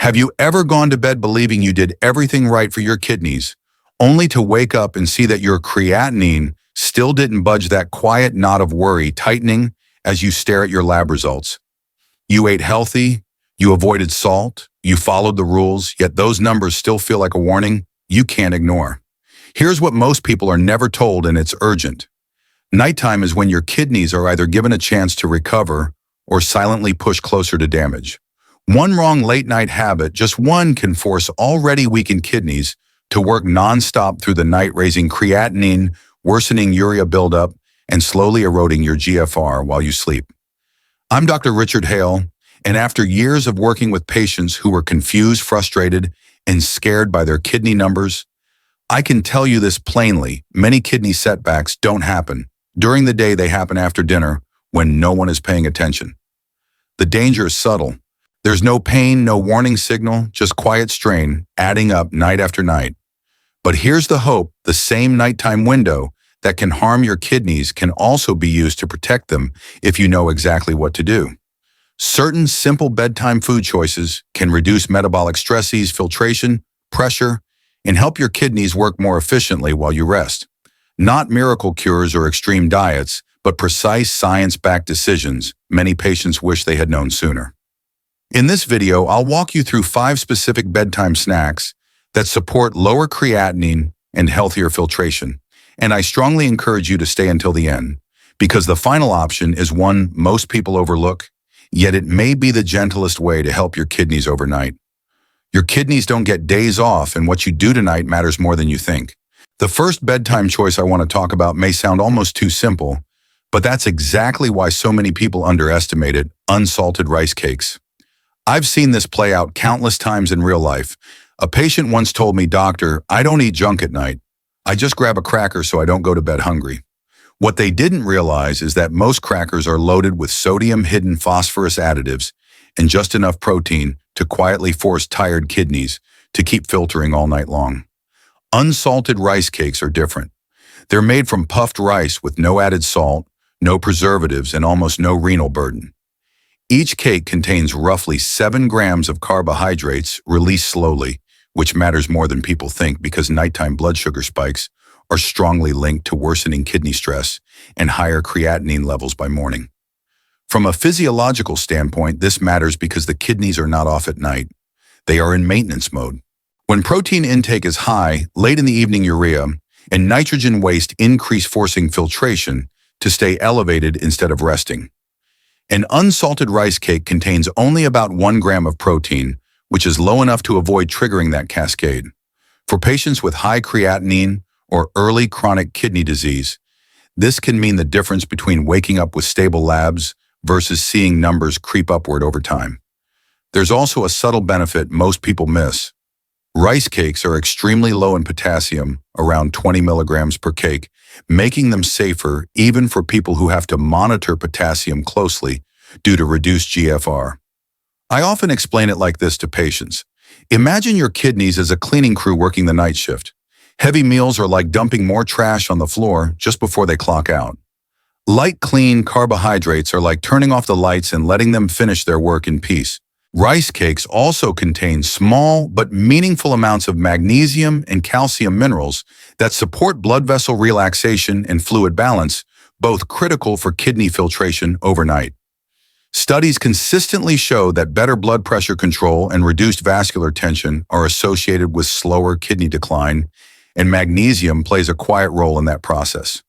Have you ever gone to bed believing you did everything right for your kidneys, only to wake up and see that your creatinine still didn't budge, that quiet knot of worry tightening as you stare at your lab results? You ate healthy, you avoided salt, you followed the rules, yet those numbers still feel like a warning you can't ignore. Here's what most people are never told, and it's urgent. Nighttime is when your kidneys are either given a chance to recover or silently pushed closer to damage. One wrong late-night habit, just one, can force already weakened kidneys to work nonstop through the night, raising creatinine, worsening urea buildup, and slowly eroding your GFR while you sleep. I'm Dr. Richard Hale, and after years of working with patients who were confused, frustrated, and scared by their kidney numbers, I can tell you this plainly: many kidney setbacks don't happen during the day, they happen after dinner when no one is paying attention. The danger is subtle. There's no pain, no warning signal, just quiet strain adding up night after night. But here's the hope: the same nighttime window that can harm your kidneys can also be used to protect them if you know exactly what to do. Certain simple bedtime food choices can reduce metabolic stresses, filtration, pressure, and help your kidneys work more efficiently while you rest. Not miracle cures or extreme diets, but precise science-backed decisions many patients wish they had known sooner. In this video, I'll walk you through 5 specific bedtime snacks that support lower creatinine and healthier filtration. And I strongly encourage you to stay until the end, because the final option is one most people overlook, yet it may be the gentlest way to help your kidneys overnight. Your kidneys don't get days off, and what you do tonight matters more than you think. The first bedtime choice I want to talk about may sound almost too simple, but that's exactly why so many people underestimate it: unsalted rice cakes. I've seen this play out countless times in real life. A patient once told me, "Doctor, I don't eat junk at night. I just grab a cracker so I don't go to bed hungry." What they didn't realize is that most crackers are loaded with sodium, hidden phosphorus additives, and just enough protein to quietly force tired kidneys to keep filtering all night long. Unsalted rice cakes are different. They're made from puffed rice with no added salt, no preservatives, and almost no renal burden. Each cake contains roughly 7 grams of carbohydrates released slowly, which matters more than people think because nighttime blood sugar spikes are strongly linked to worsening kidney stress and higher creatinine levels by morning. From a physiological standpoint, this matters because the kidneys are not off at night. They are in maintenance mode. When protein intake is high, late in the evening urea and nitrogen waste increase, forcing filtration to stay elevated instead of resting. An unsalted rice cake contains only about 1 gram of protein, which is low enough to avoid triggering that cascade. For patients with high creatinine or early chronic kidney disease, this can mean the difference between waking up with stable labs versus seeing numbers creep upward over time. There's also a subtle benefit most people miss. Rice cakes are extremely low in potassium, around 20 milligrams per cake, making them safer even for people who have to monitor potassium closely due to reduced GFR. I often explain it like this to patients. Imagine your kidneys as a cleaning crew working the night shift. Heavy meals are like dumping more trash on the floor just before they clock out. Light, clean carbohydrates are like turning off the lights and letting them finish their work in peace. Rice cakes also contain small but meaningful amounts of magnesium and calcium minerals that support blood vessel relaxation and fluid balance, both critical for kidney filtration overnight. Studies consistently show that better blood pressure control and reduced vascular tension are associated with slower kidney decline, and magnesium plays a quiet role in that process.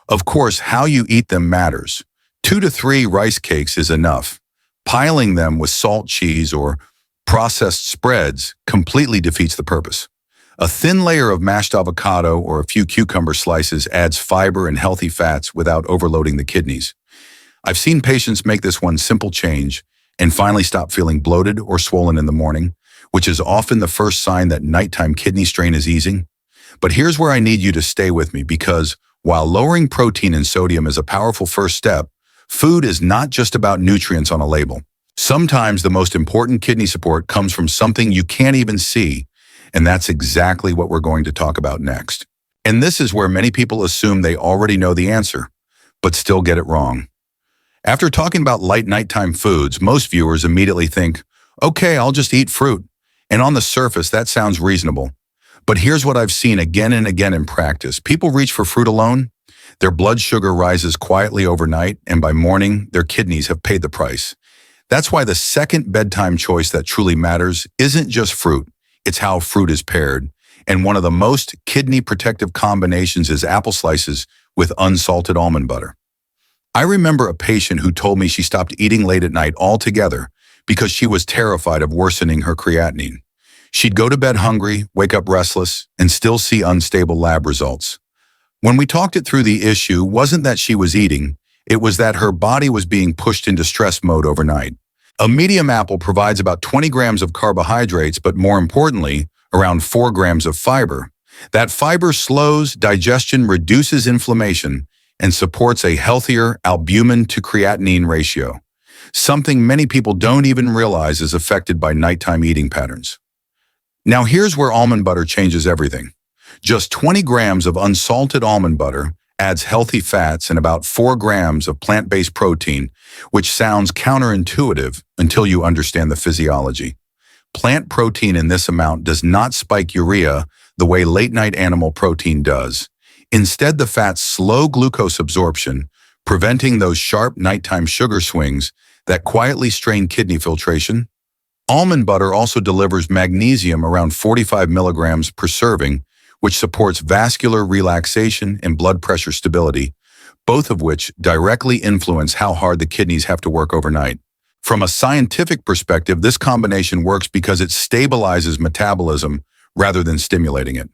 Of course, how you eat them matters. 2 to 3 rice cakes is enough. Piling them with salt, cheese, or processed spreads completely defeats the purpose. A thin layer of mashed avocado or a few cucumber slices adds fiber and healthy fats without overloading the kidneys. I've seen patients make this one simple change and finally stop feeling bloated or swollen in the morning, which is often the first sign that nighttime kidney strain is easing. But here's where I need you to stay with me, because while lowering protein and sodium is a powerful first step, food is not just about nutrients on a label. Sometimes the most important kidney support comes from something you can't even see, and that's exactly what we're going to talk about next. And this is where many people assume they already know the answer, but still get it wrong. After talking about light nighttime foods, most viewers immediately think, okay, I'll just eat fruit. And on the surface, that sounds reasonable. But here's what I've seen again and again in practice. People reach for fruit alone, their blood sugar rises quietly overnight, and by morning, their kidneys have paid the price. That's why the second bedtime choice that truly matters isn't just fruit, it's how fruit is paired. And one of the most kidney-protective combinations is apple slices with unsalted almond butter. I remember a patient who told me she stopped eating late at night altogether because she was terrified of worsening her creatinine. She'd go to bed hungry, wake up restless, and still see unstable lab results. When we talked it through, the issue wasn't that she was eating, it was that her body was being pushed into stress mode overnight. A medium apple provides about 20 grams of carbohydrates, but more importantly, around 4 grams of fiber. That fiber slows digestion, reduces inflammation, and supports a healthier albumin to creatinine ratio, something many people don't even realize is affected by nighttime eating patterns. Now here's where almond butter changes everything. Just 20 grams of unsalted almond butter adds healthy fats and about 4 grams of plant-based protein, which sounds counterintuitive until you understand the physiology. Plant protein in this amount does not spike urea the way late-night animal protein does. Instead, the fats slow glucose absorption, preventing those sharp nighttime sugar swings that quietly strain kidney filtration. Almond butter also delivers magnesium around 45 milligrams per serving, which supports vascular relaxation and blood pressure stability, both of which directly influence how hard the kidneys have to work overnight. From a scientific perspective, this combination works because it stabilizes metabolism rather than stimulating it.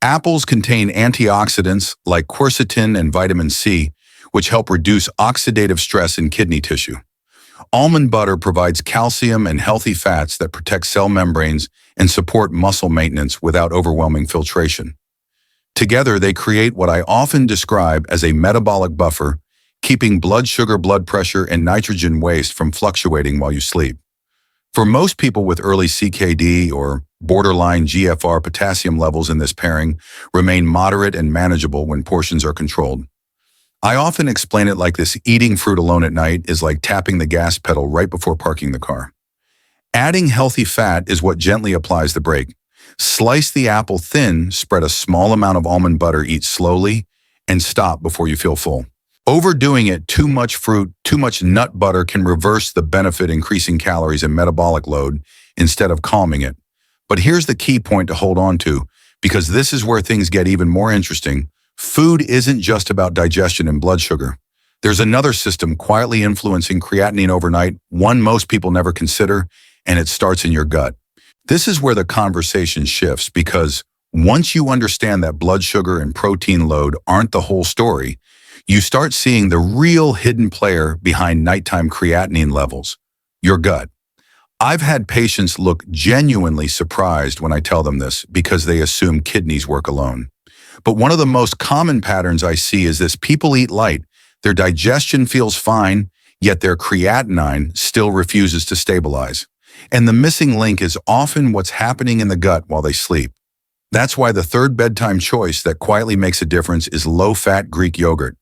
Apples contain antioxidants like quercetin and vitamin C, which help reduce oxidative stress in kidney tissue. Almond butter provides calcium and healthy fats that protect cell membranes and support muscle maintenance without overwhelming filtration. Together, they create what I often describe as a metabolic buffer, keeping blood sugar, blood pressure, and nitrogen waste from fluctuating while you sleep. For most people with early CKD or borderline GFR, potassium levels in this pairing remain moderate and manageable when portions are controlled. I often explain it like this: eating fruit alone at night is like tapping the gas pedal right before parking the car. Adding healthy fat is what gently applies the brake. Slice the apple thin, spread a small amount of almond butter, eat slowly, and stop before you feel full. Overdoing it, too much fruit, too much nut butter can reverse the benefit, increasing calories and metabolic load instead of calming it. But here's the key point to hold on to, because this is where things get even more interesting. Food isn't just about digestion and blood sugar. There's another system quietly influencing creatinine overnight, one most people never consider, and it starts in your gut. This is where the conversation shifts, because once you understand that blood sugar and protein load aren't the whole story, you start seeing the real hidden player behind nighttime creatinine levels: your gut. I've had patients look genuinely surprised when I tell them this because they assume kidneys work alone. But one of the most common patterns I see is this: people eat light, their digestion feels fine, yet their creatinine still refuses to stabilize. And the missing link is often what's happening in the gut while they sleep. That's why the third bedtime choice that quietly makes a difference is low-fat Greek yogurt.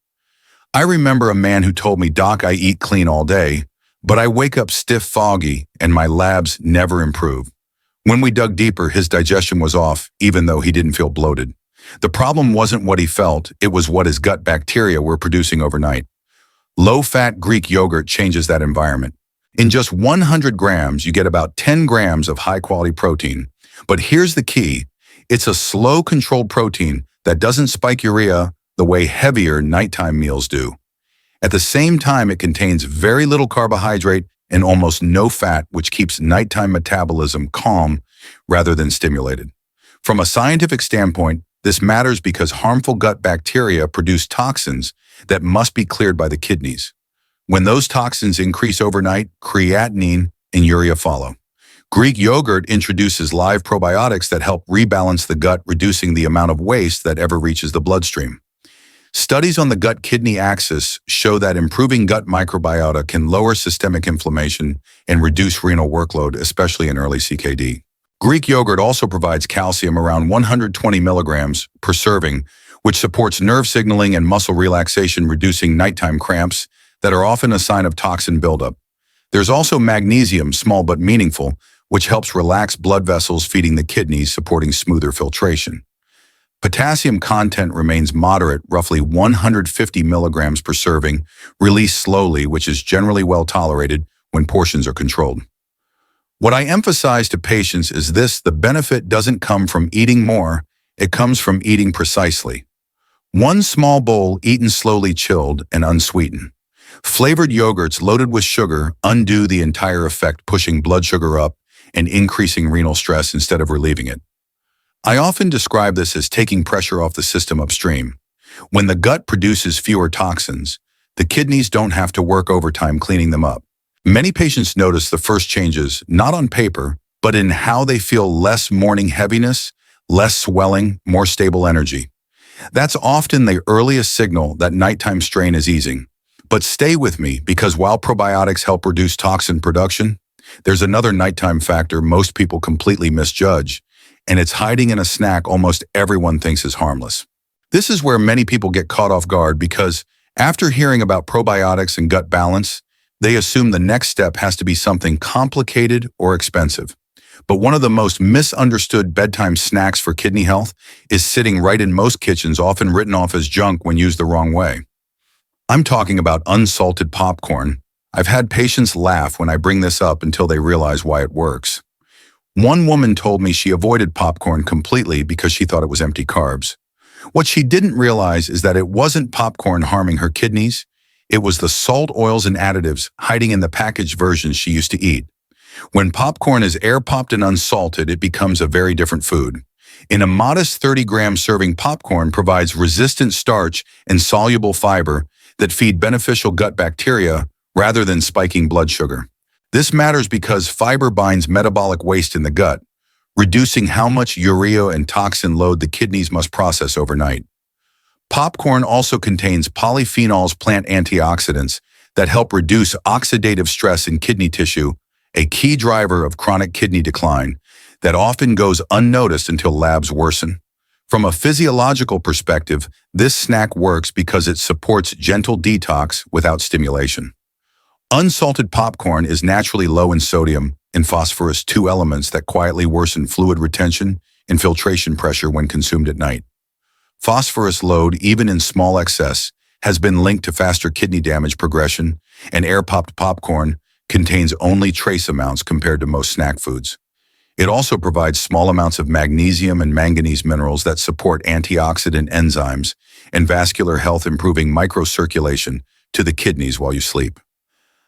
I remember a man who told me, "Doc, I eat clean all day, but I wake up stiff, foggy, and my labs never improve." When we dug deeper, his digestion was off, even though he didn't feel bloated. The problem wasn't what he felt, it was what his gut bacteria were producing overnight. Low-fat Greek yogurt changes that environment. In just 100 grams, you get about 10 grams of high-quality protein. But here's the key: it's a slow, controlled protein that doesn't spike urea the way heavier nighttime meals do. At the same time, it contains very little carbohydrate and almost no fat, which keeps nighttime metabolism calm rather than stimulated. From a scientific standpoint, this matters because harmful gut bacteria produce toxins that must be cleared by the kidneys. When those toxins increase overnight, creatinine and urea follow. Greek yogurt introduces live probiotics that help rebalance the gut, reducing the amount of waste that ever reaches the bloodstream. Studies on the gut-kidney axis show that improving gut microbiota can lower systemic inflammation and reduce renal workload, especially in early CKD. Greek yogurt also provides calcium around 120 milligrams per serving, which supports nerve signaling and muscle relaxation, reducing nighttime cramps that are often a sign of toxin buildup. There's also magnesium, small but meaningful, which helps relax blood vessels feeding the kidneys, supporting smoother filtration. Potassium content remains moderate, roughly 150 milligrams per serving, released slowly, which is generally well tolerated when portions are controlled. What I emphasize to patients is this: the benefit doesn't come from eating more, it comes from eating precisely. One small bowl eaten slowly, chilled, and unsweetened. Flavored yogurts loaded with sugar undo the entire effect, pushing blood sugar up and increasing renal stress instead of relieving it. I often describe this as taking pressure off the system upstream. When the gut produces fewer toxins, the kidneys don't have to work overtime cleaning them up. Many patients notice the first changes, not on paper, but in how they feel: less morning heaviness, less swelling, more stable energy. That's often the earliest signal that nighttime strain is easing. But stay with me, because while probiotics help reduce toxin production, there's another nighttime factor most people completely misjudge, and it's hiding in a snack almost everyone thinks is harmless. This is where many people get caught off guard, because after hearing about probiotics and gut balance, they assume the next step has to be something complicated or expensive. But one of the most misunderstood bedtime snacks for kidney health is sitting right in most kitchens, often written off as junk when used the wrong way. I'm talking about unsalted popcorn. I've had patients laugh when I bring this up until they realize why it works. One woman told me she avoided popcorn completely because she thought it was empty carbs. What she didn't realize is that it wasn't popcorn harming her kidneys. It was the salt, oils, and additives hiding in the packaged versions she used to eat. When popcorn is air-popped and unsalted, it becomes a very different food. In a modest 30-gram serving, popcorn provides resistant starch and soluble fiber that feed beneficial gut bacteria rather than spiking blood sugar. This matters because fiber binds metabolic waste in the gut, reducing how much urea and toxin load the kidneys must process overnight. Popcorn also contains polyphenols, plant antioxidants, that help reduce oxidative stress in kidney tissue, a key driver of chronic kidney decline that often goes unnoticed until labs worsen. From a physiological perspective, this snack works because it supports gentle detox without stimulation. Unsalted popcorn is naturally low in sodium and phosphorus, two elements that quietly worsen fluid retention and filtration pressure when consumed at night. Phosphorus load, even in small excess, has been linked to faster kidney damage progression, and air-popped popcorn contains only trace amounts compared to most snack foods. It also provides small amounts of magnesium and manganese minerals that support antioxidant enzymes and vascular health, improving microcirculation to the kidneys while you sleep.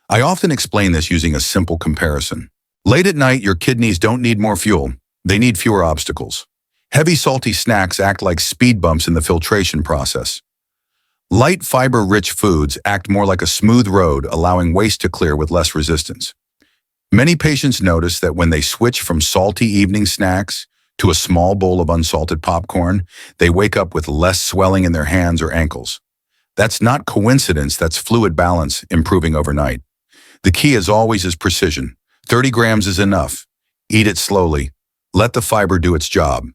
I often explain this using a simple comparison. Late at night, your kidneys don't need more fuel. They need fewer obstacles. Heavy, salty snacks act like speed bumps in the filtration process. Light, fiber-rich foods act more like a smooth road, allowing waste to clear with less resistance. Many patients notice that when they switch from salty evening snacks to a small bowl of unsalted popcorn, they wake up with less swelling in their hands or ankles. That's not coincidence, that's fluid balance improving overnight. The key, as always, is precision. 30 grams is enough. Eat it slowly. Let the fiber do its job.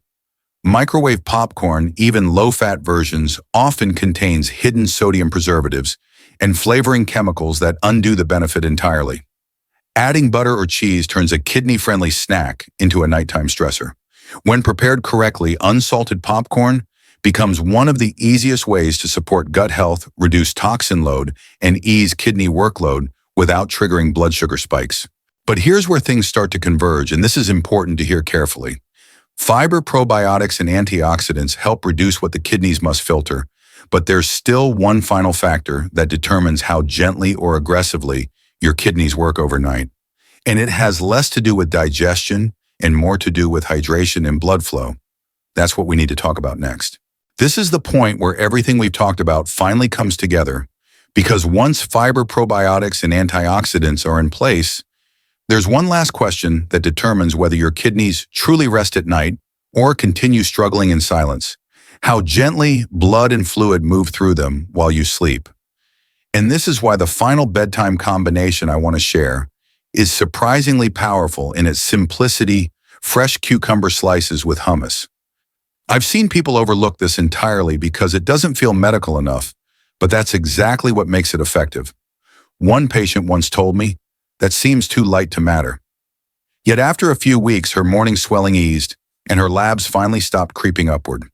Microwave popcorn, even low-fat versions, often contains hidden sodium preservatives and flavoring chemicals that undo the benefit entirely. Adding butter or cheese turns a kidney-friendly snack into a nighttime stressor. When prepared correctly, unsalted popcorn becomes one of the easiest ways to support gut health, reduce toxin load, and ease kidney workload without triggering blood sugar spikes. But here's where things start to converge, and this is important to hear carefully. Fiber, probiotics, and antioxidants help reduce what the kidneys must filter, but there's still one final factor that determines how gently or aggressively your kidneys work overnight. And it has less to do with digestion and more to do with hydration and blood flow. That's what we need to talk about next. This is the point where everything we've talked about finally comes together, because once fiber, probiotics, and antioxidants are in place, there's one last question that determines whether your kidneys truly rest at night or continue struggling in silence: how gently blood and fluid move through them while you sleep. And this is why the final bedtime combination I want to share is surprisingly powerful in its simplicity: fresh cucumber slices with hummus. I've seen people overlook this entirely because it doesn't feel medical enough, but that's exactly what makes it effective. One patient once told me, "That seems too light to matter." Yet after a few weeks, her morning swelling eased, and her labs finally stopped creeping upward.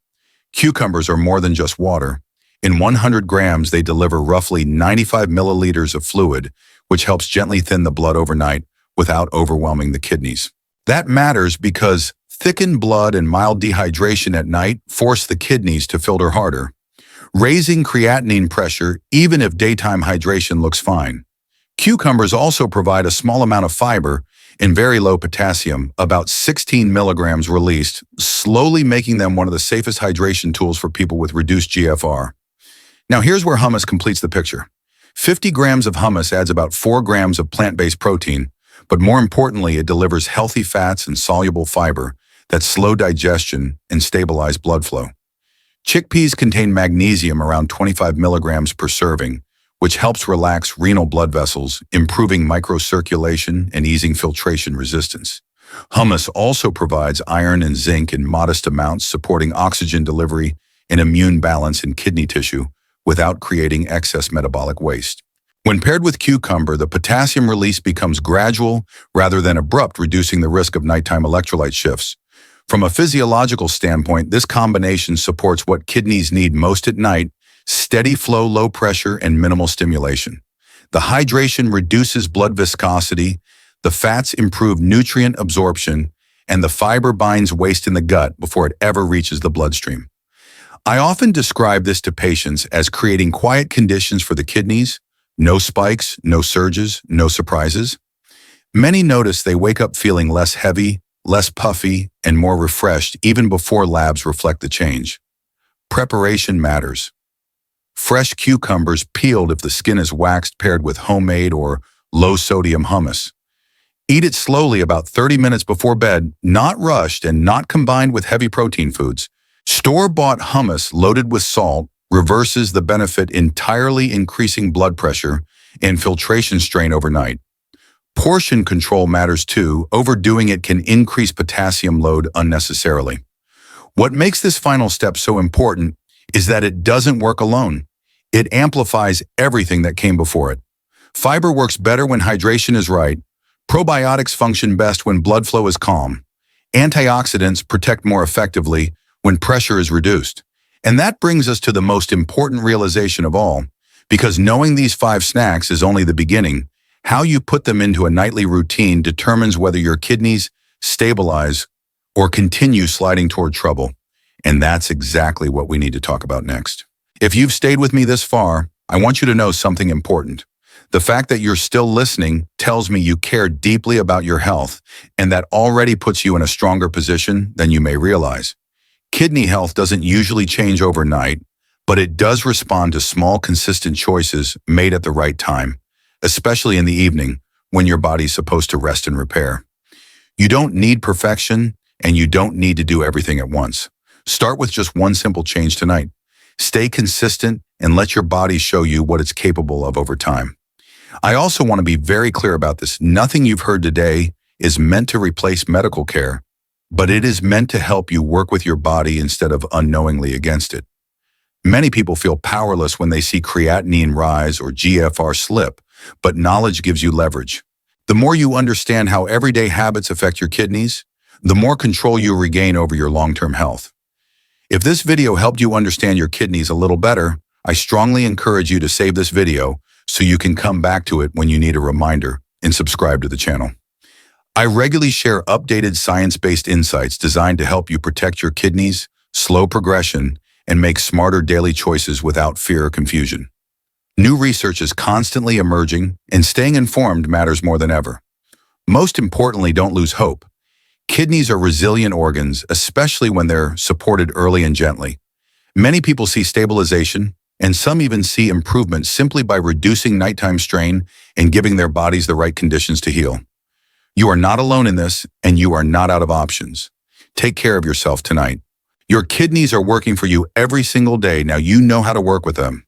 Cucumbers are more than just water. In 100 grams, they deliver roughly 95 milliliters of fluid, which helps gently thin the blood overnight without overwhelming the kidneys. That matters because thickened blood and mild dehydration at night force the kidneys to filter harder, raising creatinine pressure even if daytime hydration looks fine. Cucumbers also provide a small amount of fiber and very low potassium, about 16 milligrams released, slowly making them one of the safest hydration tools for people with reduced GFR. Now here's where hummus completes the picture. 50 grams of hummus adds about 4 grams of plant-based protein, but more importantly, it delivers healthy fats and soluble fiber that slow digestion and stabilize blood flow. Chickpeas contain magnesium around 25 milligrams per serving, which helps relax renal blood vessels, improving microcirculation and easing filtration resistance. Hummus also provides iron and zinc in modest amounts, supporting oxygen delivery and immune balance in kidney tissue without creating excess metabolic waste. When paired with cucumber, the potassium release becomes gradual rather than abrupt, reducing the risk of nighttime electrolyte shifts. From a physiological standpoint, this combination supports what kidneys need most at night: steady flow, low pressure, and minimal stimulation. The hydration reduces blood viscosity, the fats improve nutrient absorption, and the fiber binds waste in the gut before it ever reaches the bloodstream. I often describe this to patients as creating quiet conditions for the kidneys: no spikes, no surges, no surprises. Many notice they wake up feeling less heavy, less puffy, and more refreshed even before labs reflect the change. Preparation matters. Fresh cucumbers peeled if the skin is waxed, paired with homemade or low-sodium hummus. Eat it slowly about 30 minutes before bed, not rushed and not combined with heavy protein foods. Store-bought hummus loaded with salt reverses the benefit, entirely increasing blood pressure and filtration strain overnight. Portion control matters too. Overdoing it can increase potassium load unnecessarily. What makes this final step so important is that it doesn't work alone. It amplifies everything that came before it. Fiber works better when hydration is right. Probiotics function best when blood flow is calm. Antioxidants protect more effectively when pressure is reduced. And that brings us to the most important realization of all, because knowing these 5 snacks is only the beginning. How you put them into a nightly routine determines whether your kidneys stabilize or continue sliding toward trouble. And that's exactly what we need to talk about next. If you've stayed with me this far, I want you to know something important. The fact that you're still listening tells me you care deeply about your health, and that already puts you in a stronger position than you may realize. Kidney health doesn't usually change overnight, but it does respond to small, consistent choices made at the right time, especially in the evening when your body's supposed to rest and repair. You don't need perfection, and you don't need to do everything at once. Start with just one simple change tonight. Stay consistent and let your body show you what it's capable of over time. I also want to be very clear about this. Nothing you've heard today is meant to replace medical care, but it is meant to help you work with your body instead of unknowingly against it. Many people feel powerless when they see creatinine rise or GFR slip, but knowledge gives you leverage. The more you understand how everyday habits affect your kidneys, the more control you regain over your long-term health. If this video helped you understand your kidneys a little better, I strongly encourage you to save this video so you can come back to it when you need a reminder and subscribe to the channel. I regularly share updated science-based insights designed to help you protect your kidneys, slow progression, and make smarter daily choices without fear or confusion. New research is constantly emerging, and staying informed matters more than ever. Most importantly, don't lose hope. Kidneys are resilient organs, especially when they're supported early and gently. Many people see stabilization, and some even see improvement simply by reducing nighttime strain and giving their bodies the right conditions to heal. You are not alone in this, and you are not out of options. Take care of yourself tonight. Your kidneys are working for you every single day. Now you know how to work with them.